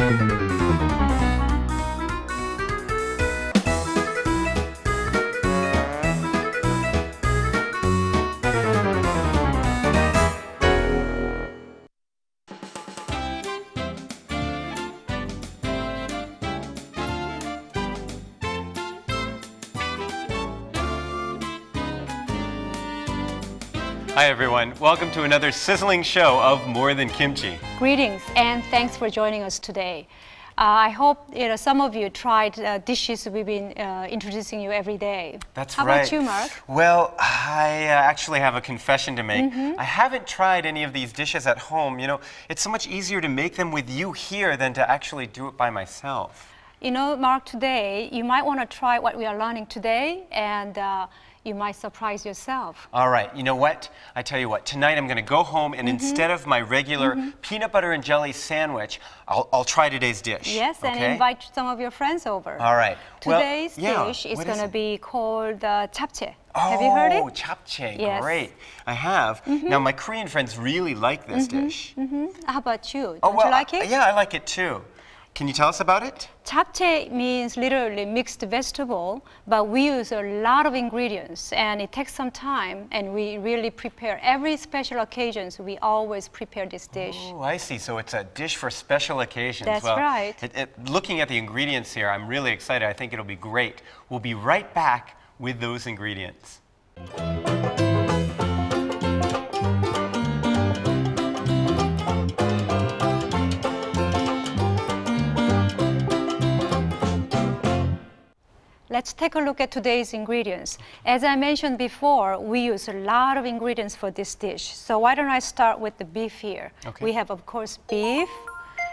Hi everyone, welcome to another sizzling show of More Than Kimchi. Greetings and thanks for joining us today. I hope some of you tried dishes we've been introducing you every day. That's right. How about you, Mark? Well, I actually have a confession to make. I haven't tried any of these dishes at home. You know, it's so much easier to make them with you here than to actually do it by myself. You know, Mark, today you might want to try what we are learning today, and you might surprise yourself. All right, you know what? I tell you what, tonight I'm going to go home and instead of my regular peanut butter and jelly sandwich, I'll try today's dish. Yes, okay? And invite some of your friends over. All right. Today's dish is going to be called Chapchae. Have you heard it? Oh, Chapchae, yes. Great. I have. Now, my Korean friends really like this dish. How about you? Don't you like it? Yeah, I like it too. Can you tell us about it? Chapchae means literally mixed vegetable, but we use a lot of ingredients and it takes some time and we really prepare every special occasions. We always prepare this dish. Oh, I see. So it's a dish for special occasions. That's right. Looking at the ingredients here, I'm really excited. I think it'll be great. We'll be right back with those ingredients. Let's take a look at today's ingredients. As I mentioned before, we use a lot of ingredients for this dish. So why don't I start with the beef here. Okay. We have, of course, beef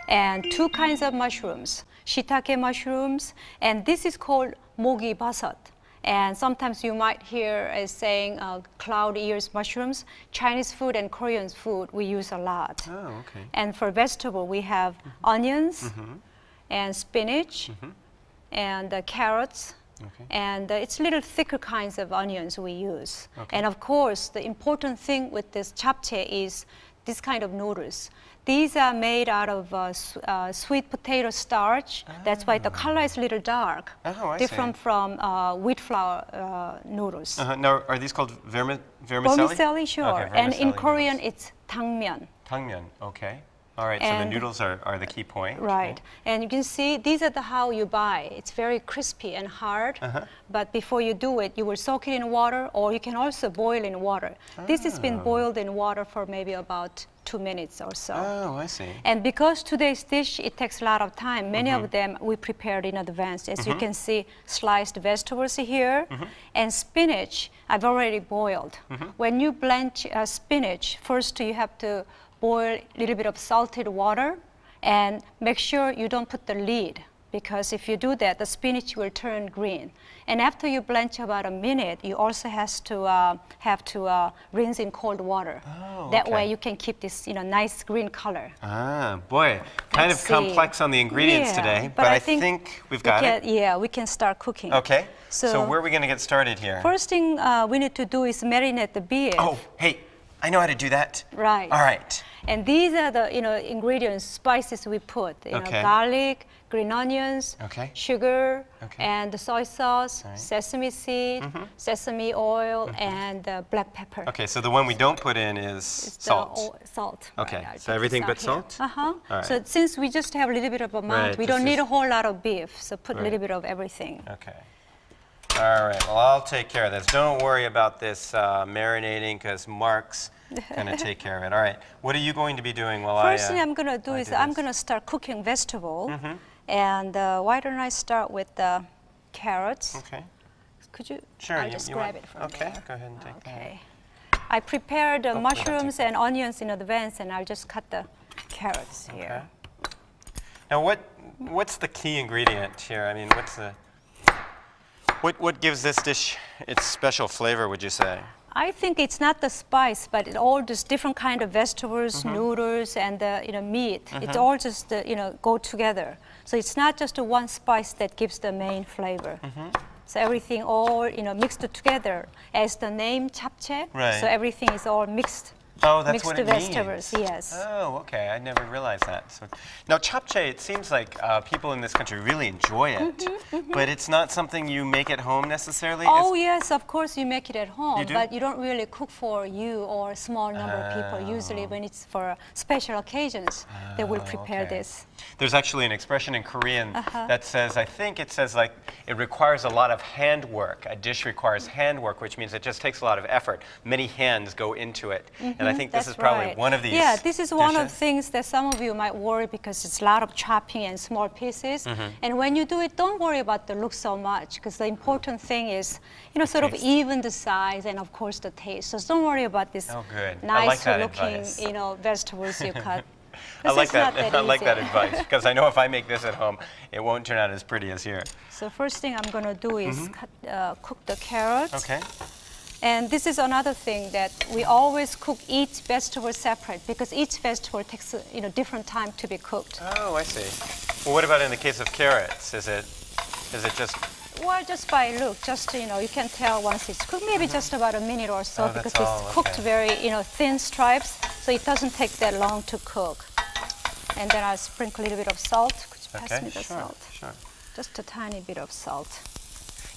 and two kinds of mushrooms, shiitake mushrooms, and this is called mogi basat. And sometimes you might hear as saying cloud ears mushrooms. Chinese food and Korean food we use a lot. Oh, okay. And for vegetable, we have onions and spinach and carrots. Okay. And it's little thicker kinds of onions we use. Okay. And of course, the important thing with this chapchae is this kind of noodles. These are made out of sweet potato starch. That's why the color is a little dark, different from wheat flour noodles. Now, are these called vermicelli? Vermicelli, sure. Okay, and in Korean, noodles. it's tangmyeon. Tangmyeon, okay. All right, so the noodles are the key point. Right, and you can see these are how you buy. It's very crispy and hard, but before you do it, you will soak it in water, or you can also boil in water. This has been boiled in water for maybe about 2 minutes or so. Oh, I see. And because today's dish, it takes a lot of time, many of them we prepared in advance. As you can see, sliced vegetables here, and spinach I've already boiled. When you blanch spinach, first you have to boil a little bit of salted water and make sure you don't put the lid, because if you do that, the spinach will turn green. And after you blanch about a minute, you also have to rinse in cold water. Oh, that way you can keep this nice green color. Ah, boy, kind of complex on the ingredients today, but I think we've got it. Yeah, we can start cooking. Okay, so where are we going to get started here? First thing we need to do is marinate the beef. Oh, hey, I know how to do that. Right. All right. And these are the ingredients, spices we put. Garlic, green onions, sugar, and the soy sauce, sesame seed, sesame oil, and black pepper. Okay, so the one we don't put in is salt. Salt. Okay, so everything but salt? Right. So since we just have a little bit of amount, we don't need a whole lot of beef, so put a little bit of everything. Okay. All right, well, I'll take care of this. Don't worry about this marinating, because Mark's going to take care of it. All right, what are you going to be doing while First thing I'm going to do is I'm going to start cooking vegetable. And why don't I start with the carrots? Okay. Could you? Sure. I'll just grab it from there. Okay, go ahead and take that. I prepared the mushrooms and onions in advance, and I'll just cut the carrots here. Now, what's the key ingredient here? I mean, what's the... What gives this dish its special flavor, would you say? I think it's not the spice, but it all just different kind of vegetables, noodles, and meat. It all just go together. So it's not just the one spice that gives the main flavor. So everything all mixed together, as the name Chapchae. Right. So everything is all mixed Oh, that's mixed what it vegetables, means. yes. Oh, okay. I never realized that. So now, chapchae, it seems like people in this country really enjoy it, but it's not something you make at home necessarily. Oh, yes, of course you make it at home, You do? but you don't really cook for you or a small number of people. Usually when it's for special occasions, they will prepare this. There's actually an expression in Korean that says, I think it says like, it requires a lot of handwork. A dish requires handwork, which means it just takes a lot of effort. Many hands go into it. And I think this is probably one of these Yeah, this is one of the dishes. things that some of you might worry because it's a lot of chopping and small pieces. And when you do it, don't worry about the look so much because the important thing is, you know, sort of even the size and of course the taste. So don't worry about this nice looking, you know, vegetables you cut. I like that. I like that advice because I know if I make this at home, it won't turn out as pretty as here. So first thing I'm going to do is cook the carrots. Okay. And this is another thing that we always cook each vegetable separate because each vegetable takes different time to be cooked. Oh, I see. Well, what about in the case of carrots? Is it just? Well, just by look, just you can tell once it's cooked, maybe just about a minute or so because it's cooked very thin stripes, so it doesn't take that long to cook. And then I'll sprinkle a little bit of salt. Could you pass me the salt? Sure. Just a tiny bit of salt.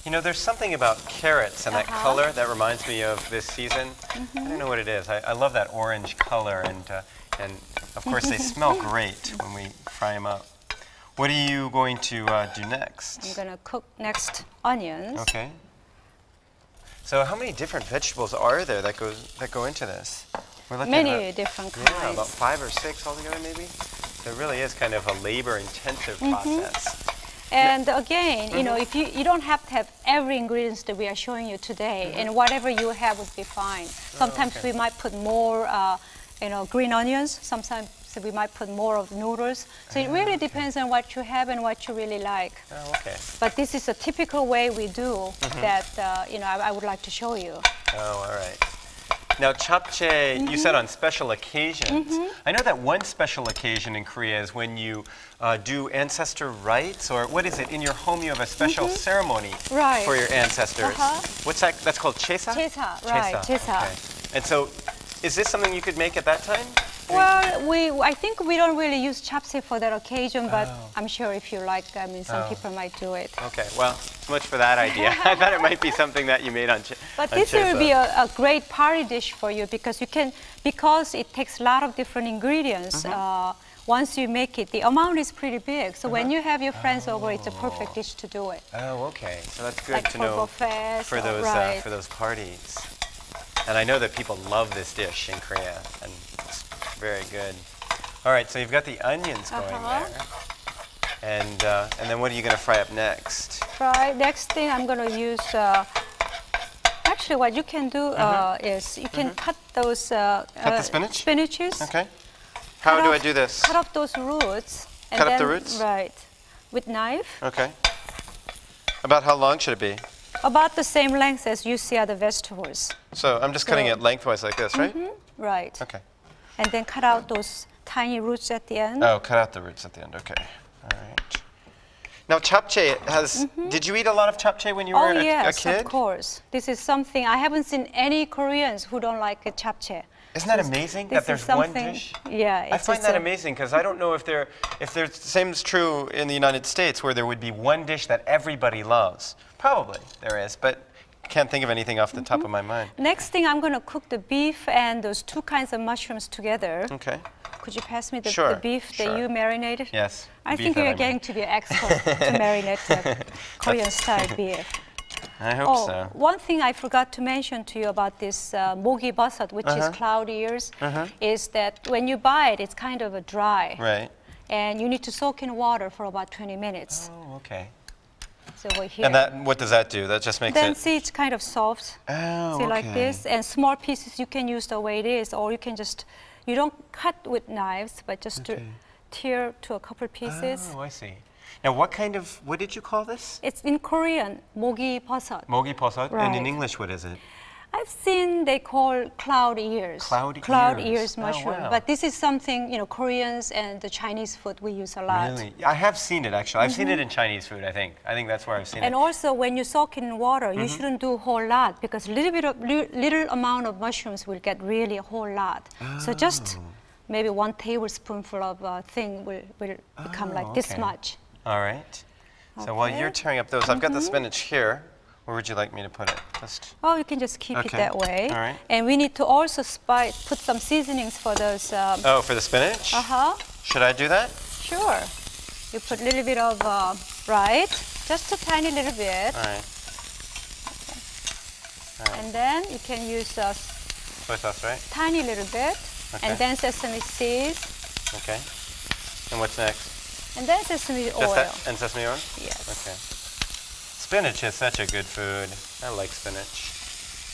You know, there's something about carrots and that color that reminds me of this season. I don't know what it is. I love that orange color, and of course they smell great when we fry them up. What are you going to do next? I'm going to cook next onions. Okay. So how many different vegetables are there that go into this? We're looking Many at different kinds. Yeah, about 5 or 6 altogether, maybe. So it really is kind of a labor-intensive process. And again, if you don't have to have every ingredient that we are showing you today, and whatever you have would be fine. Sometimes we might put more, green onions. Sometimes we might put more of noodles. So it really depends on what you have and what you really like. Oh, okay. But this is a typical way we do that. I would like to show you. Oh, all right. Now, chapchae, you said on special occasions. I know that one special occasion in Korea is when you do ancestor rites, or what is it? In your home, you have a special ceremony for your ancestors. What's that? That's called chesa? Chesa, right, chesa. Okay. And so, is this something you could make at that time? Well, I think we don't really use chapchae for that occasion, but I'm sure if you like, some people might do it. Okay, well, so much for that idea. I thought it might be something that you made on But this will be a great party dish for you because because it takes a lot of different ingredients. Once you make it, the amount is pretty big. So when you have your friends over, it's a perfect dish to do it. Oh, okay. So that's good like to know buffets, for those parties. And I know that people love this dish in Korea, and it's very good. All right, so you've got the onions going there. And then what are you going to fry up next? Next thing I'm going to use, actually what you can do is you can cut those cut the spinach? spinaches. Okay. How do I do this? Cut off those roots. And cut up the roots? Right. With knife. Okay. About how long should it be? About the same length as you see other vegetables. So I'm just cutting it lengthwise like this, right? Right. Okay. And then cut out those tiny roots at the end. Oh, cut out the roots at the end. Okay. All right. Now, chapchae has. Did you eat a lot of chapchae when you were a kid? Oh yes, of course. This is something I haven't seen any Koreans who don't like a chapchae. Isn't that amazing that there's one dish? Yeah, I find that amazing because I don't know if the same is true in the United States where there would be one dish that everybody loves. Probably there is, but I can't think of anything off the top of my mind. Next thing, I'm going to cook the beef and those two kinds of mushrooms together. Okay. Could you pass me the beef that you marinated? Yes. I think you're getting to be an expert to marinate the Korean-style beef. I hope so. One thing I forgot to mention to you about this mogi basat, which is cloud ears, is that when you buy it, it's kind of dry. Right. And you need to soak in water for about 20 minutes. Oh, okay. So we're here. And what does that do? That just makes Then see, it's kind of soft. Oh, see, like this. And small pieces you can use the way it is, or you can just, you don't cut with knives, but just to tear to a couple pieces. Oh, I see. Now, what did you call this? It's in Korean, mogi basat. Mogi basat. Right. And in English, what is it? I've seen they call cloud ears. Cloud ears ears. mushroom. Oh, wow. But this is something, Koreans and the Chinese food we use a lot. Really? I have seen it, actually. I've seen it in Chinese food, I think. I think that's where I've seen And it. also, when you soak it in water, you shouldn't do a whole lot because little amount of mushrooms will get really a whole lot. So just maybe 1 tablespoonful of thing will become like this much. All right. So while you're tearing up those, I've got the spinach here. Where would you like me to put it? Just... Oh, you can just keep it that way. All right. And we need to also put some seasonings for those. Oh, for the spinach? Should I do that? Sure. You put a little bit of, just a tiny little bit. All right. And then you can use soy sauce, right? tiny little bit. Okay. And then sesame seeds. Okay. And what's next? And then sesame oil. And sesame oil? Yes. Okay. Spinach is such a good food. I like spinach.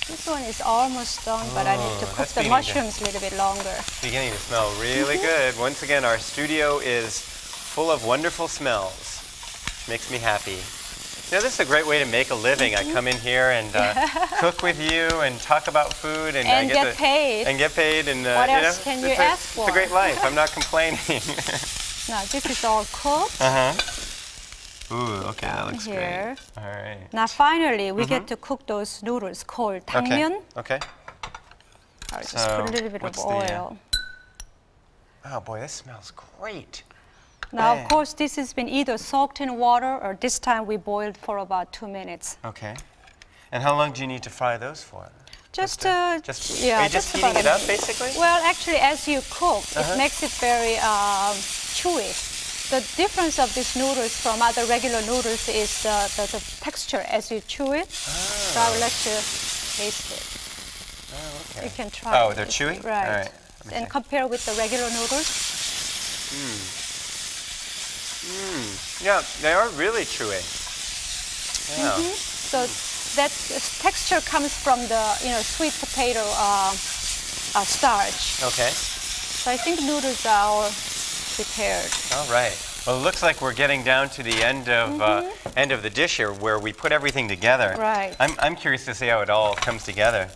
This one is almost done, but I need to cook the mushrooms a little bit longer. Beginning to smell really good. Once again, our studio is full of wonderful smells. Makes me happy. This is a great way to make a living. I come in here and cook with you and talk about food and I get paid. And get paid. And what else can you ask for? It's a great life. I'm not complaining. Now this is all cooked. Ooh, okay, that looks here. great. All right. Now finally, we get to cook those noodles called 당면. Okay. I'll just put a little bit of oil. Oh boy, this smells great. Now, of course, this has been either soaked in water or this time we boiled for about 2 minutes. Okay. And how long do you need to fry those for? Just are you just heating it up, basically? Well, actually, as you cook, it makes it very chewy. The difference of these noodles from other regular noodles is the texture as you chew it. So I will let you taste it. Oh, okay. You can try. Oh, they're chewy? Right. All right. And compare with the regular noodles. Yeah, they are really chewy. Yeah. So that texture comes from the sweet potato starch. Okay. So I think noodles are all prepared. All right. Well, it looks like we're getting down to the end of the dish here, where we put everything together. Right. I'm curious to see how it all comes together.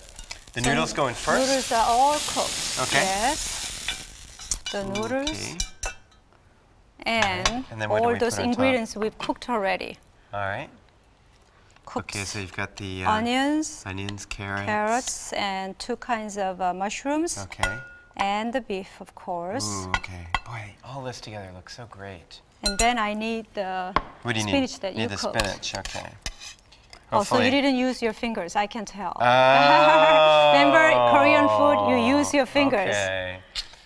The noodles going first. Noodles are all cooked. Okay. Yes. The noodles. Okay. And then what do all we those put on top? ingredients we've cooked already. All right. Cooked Okay, so you've got the onions, carrots, and 2 kinds of mushrooms. Okay. And the beef, of course. Ooh, okay. Boy, all this together looks so great. And then I need the spinach that you need cooked. the spinach, okay. Oh, so you didn't use your fingers, I can tell. Oh. Remember, Korean food, you use your fingers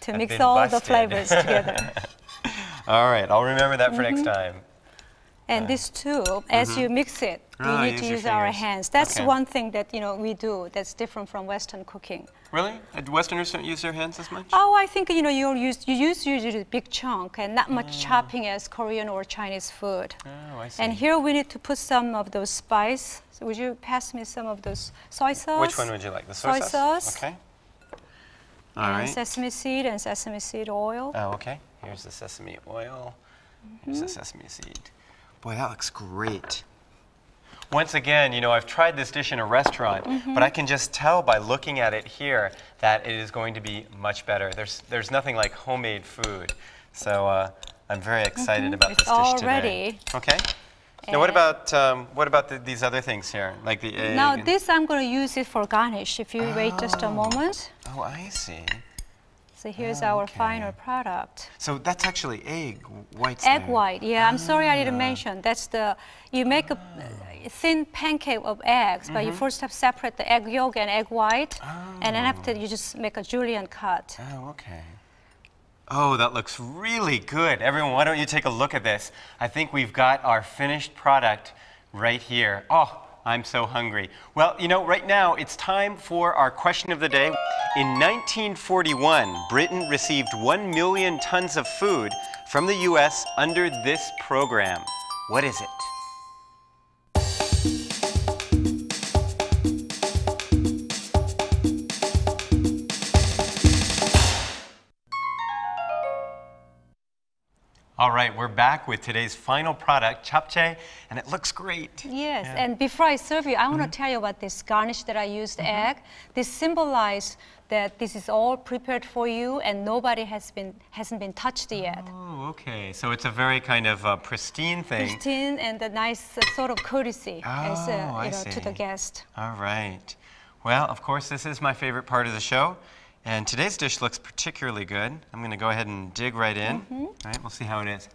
to mix all the flavors together. All right, I'll remember that for next time. And this too, as you mix it, you need to use our hands. That's one thing that we do that's different from Western cooking. Really? Westerners don't use their hands as much? Oh, I think you use usually a big chunk and not much chopping as Korean or Chinese food. Oh, I see. And here we need to put some of those spice. So would you pass me some of those soy sauce? Which one would you like? The soy sauce? Okay. All right. Sesame seed and sesame seed oil. Oh, okay. Here's the sesame oil. Here's the sesame seed. Boy, that looks great. Once again, I've tried this dish in a restaurant, but I can just tell by looking at it here that it is going to be much better. There's nothing like homemade food. So I'm very excited about this dish today. Ready. Okay. Now what about these other things here, like the egg? Now this I'm going to use it for garnish. If you wait just a moment. Oh, I see. So here's our final product. So that's actually egg whites. Egg white, yeah. I'm sorry I didn't mention. That's you make a thin pancake of eggs, but you first have to separate the egg yolk and egg white, and then after you just make a julienne cut. Oh, okay. Oh, that looks really good. Everyone, why don't you take a look at this? I think we've got our finished product right here. Oh, I'm so hungry. Well, right now it's time for our question of the day. In 1941, Britain received 1 million tons of food from the U.S. under this program. What is it? All right, we're back with today's final product, Chapchae, and it looks great. Yes, and before I serve you, I want to tell you about this garnish that I used, egg. This symbolizes that this is all prepared for you and nobody hasn't been touched yet. Oh, okay. So it's a very kind of pristine thing. Pristine and a nice sort of courtesy to the guest. All right. Well, of course, this is my favorite part of the show. And today's dish looks particularly good. I'm going to go ahead and dig right in. All right, we'll see how it is.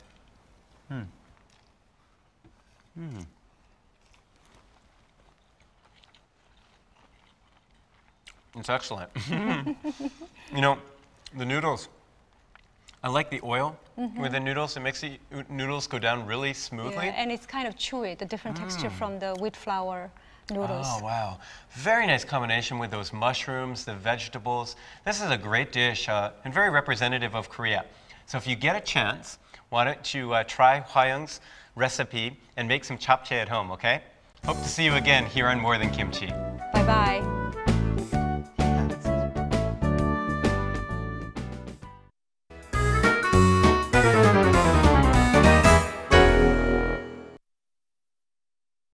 It's excellent. You know, the noodles, I like the oil with the noodles. It makes the noodles go down really smoothly. Yeah, and it's kind of chewy, the different texture from the wheat flour noodles. Oh, wow. Very nice combination with those mushrooms, the vegetables. This is a great dish and very representative of Korea. So if you get a chance, why don't you try Hwayoung's recipe and make some chapchae at home, okay? Hope to see you again here on More Than Kimchi. Bye-bye.